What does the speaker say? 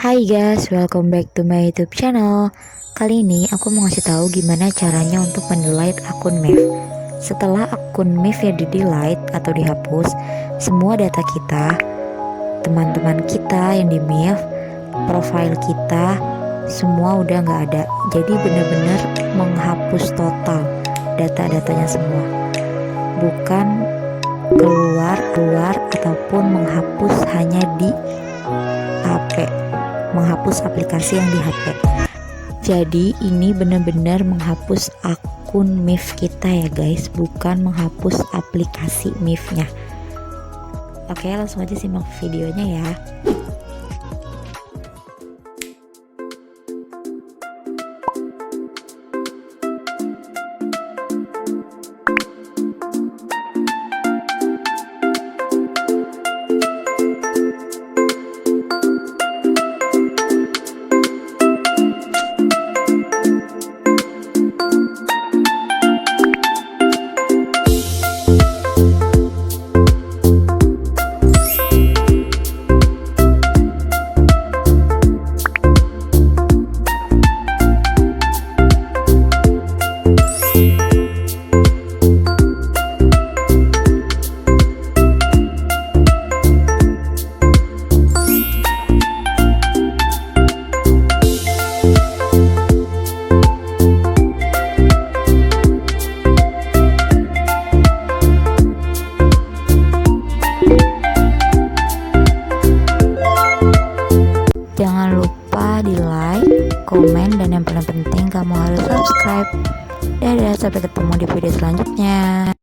Hai guys, welcome back to my YouTube channel. Kali ini aku mau ngasih tahu gimana caranya untuk mendelete akun MEF. Setelah akun MEF ya di-delete atau dihapus, semua data kita, teman-teman kita yang di MEF, profile kita, semua udah nggak ada. Jadi bener-bener menghapus total data-datanya semua. Bukan keluar ataupun menghapus hanya di HP, menghapus aplikasi yang di HP. Jadi ini benar-benar menghapus akun MEF kita ya guys, bukan menghapus aplikasi MEF-nya. Oke, langsung aja simak videonya ya. Jangan lupa di like, komen, dan yang paling penting kamu harus subscribe. Dadah, sampai ketemu di video selanjutnya.